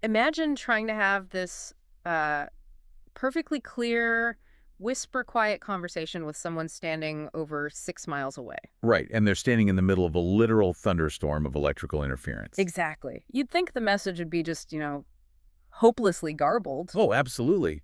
imagine trying to have this perfectly clear, whisper quiet conversation with someone standing over 6 miles away. Right, and they're standing in the middle of a literal thunderstorm of electrical interference. Exactly. You'd think the message would be just, hopelessly garbled. Oh, absolutely.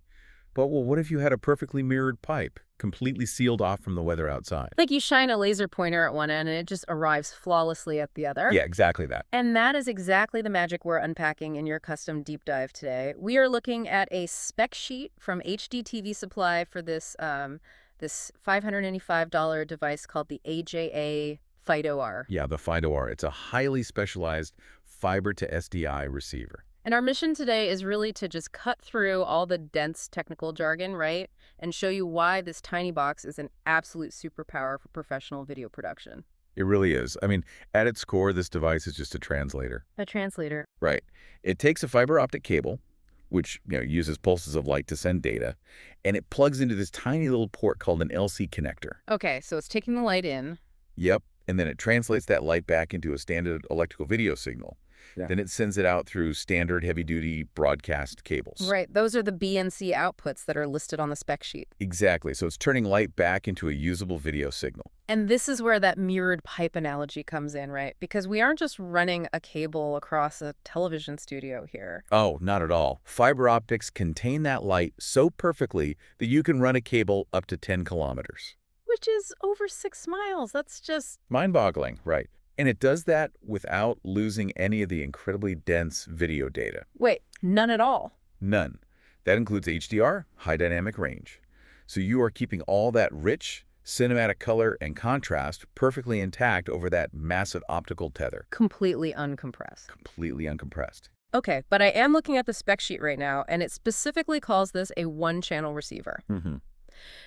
But well, what if you had a perfectly mirrored pipe, completely sealed off from the weather outside? Like you shine a laser pointer at one end and it just arrives flawlessly at the other. Yeah, exactly that. And that is exactly the magic we're unpacking in your custom deep dive today. We are looking at a spec sheet from HDTVSupply for this $585 device called the AJA FiDo-R. Yeah, the FiDo-R. It's a highly specialized fiber-to-SDI receiver. And our mission today is really to just cut through all the dense technical jargon, right? And show you why this tiny box is an absolute superpower for professional video production. It really is. I mean, at its core, this device is just a translator. A translator. Right. It takes a fiber optic cable, which uses pulses of light to send data, and it plugs into this tiny little port called an LC connector. Okay, so it's taking the light in. Yep. And then it translates that light back into a standard electrical video signal. Yeah. Then it sends it out through standard heavy-duty broadcast cables. Right. Those are the BNC outputs that are listed on the spec sheet. Exactly. So it's turning light back into a usable video signal. And this is where that mirrored pipe analogy comes in, right? Because we aren't just running a cable across a television studio here. Oh, not at all. Fiber optics contain that light so perfectly that you can run a cable up to 10 kilometers. Which is over 6 miles. That's just mind-boggling, right? And it does that without losing any of the incredibly dense video data. Wait, none at all? None. That includes HDR, high dynamic range. So you are keeping all that rich, cinematic color and contrast perfectly intact over that massive optical tether. Completely uncompressed. Completely uncompressed. Okay, but I am looking at the spec sheet right now, and it specifically calls this a one-channel receiver. Mm-hmm.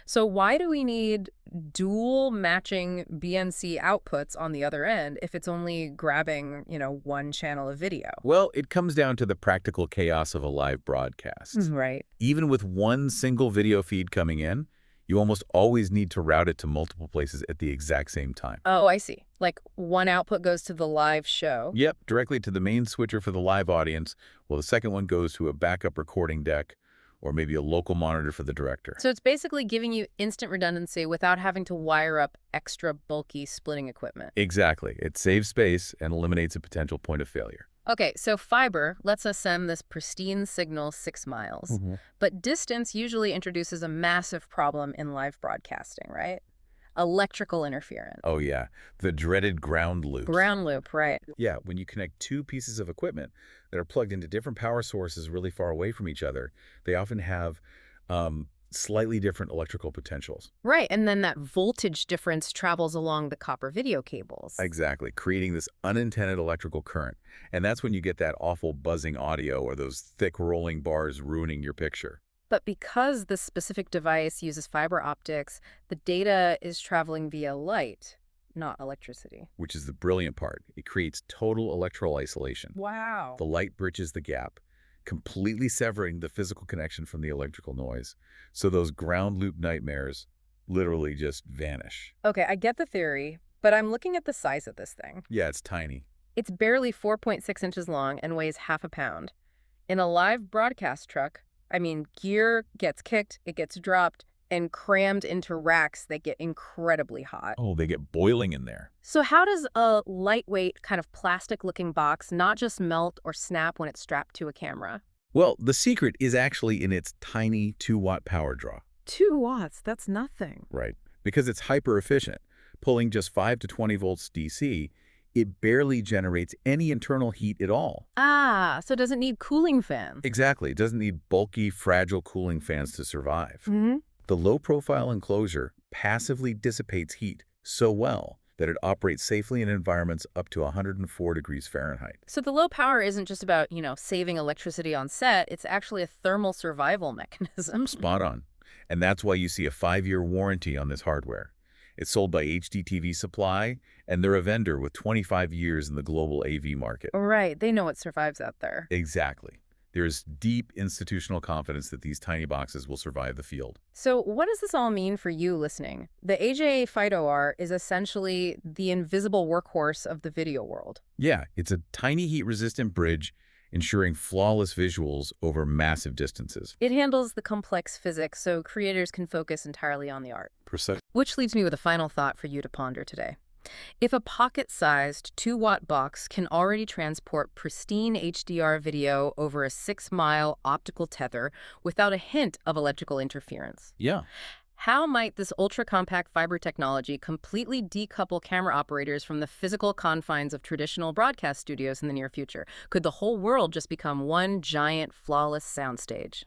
So why do we need dual matching BNC outputs on the other end if it's only grabbing, one channel of video? Well, it comes down to the practical chaos of a live broadcast. Right. Even with one single video feed coming in, you almost always need to route it to multiple places at the exact same time. Oh, I see. Like one output goes to the live show. Yep, directly to the main switcher for the live audience, while the second one goes to a backup recording deck or maybe a local monitor for the director. So it's basically giving you instant redundancy without having to wire up extra bulky splitting equipment. Exactly. It saves space and eliminates a potential point of failure. Okay, so fiber lets us send this pristine signal 6 miles. Mm-hmm. But distance usually introduces a massive problem in live broadcasting, right? Electrical interference. Oh, yeah. The dreaded ground loop. Ground loop, right. Yeah, when you connect two pieces of equipment that are plugged into different power sources really far away from each other, they often have slightly different electrical potentials. Right, and then that voltage difference travels along the copper video cables. Exactly, creating this unintended electrical current. And that's when you get that awful buzzing audio or those thick rolling bars ruining your picture. But because this specific device uses fiber optics, the data is traveling via light, not electricity. Which is the brilliant part. It creates total electrical isolation. Wow. The light bridges the gap, completely severing the physical connection from the electrical noise. So those ground loop nightmares literally just vanish. Okay, I get the theory, but I'm looking at the size of this thing. Yeah, it's tiny. It's barely 4.6 inches long and weighs half a pound. In a live broadcast truck, gear gets kicked, it gets dropped, and crammed into racks that get incredibly hot. Oh, they get boiling in there. So how does a lightweight kind of plastic-looking box not just melt or snap when it's strapped to a camera? Well, the secret is actually in its tiny 2-watt power draw. 2 watts, that's nothing. Right, because it's hyper efficient. Pulling just 5 to 20 volts DC, it barely generates any internal heat at all. Ah, so it doesn't need cooling fans. Exactly. It doesn't need bulky, fragile cooling fans to survive. Mm-hmm. The low-profile enclosure passively dissipates heat so well that it operates safely in environments up to 104 degrees Fahrenheit. So the low power isn't just about, saving electricity on set. It's actually a thermal survival mechanism. Spot on. And that's why you see a 5-year warranty on this hardware. It's sold by HDTVSupply, and they're a vendor with 25 years in the global AV market. Right. They know what survives out there. Exactly. There's deep institutional confidence that these tiny boxes will survive the field. So what does this all mean for you listening? The AJA FiDo-R is essentially the invisible workhorse of the video world. Yeah, it's a tiny heat-resistant bridge ensuring flawless visuals over massive distances. It handles the complex physics so creators can focus entirely on the art. Precisely. Which leaves me with a final thought for you to ponder today. If a pocket-sized 2-watt box can already transport pristine HDR video over a 6-mile optical tether without a hint of electrical interference, Yeah. how might this ultra-compact fiber technology completely decouple camera operators from the physical confines of traditional broadcast studios in the near future? Could the whole world just become one giant, flawless soundstage?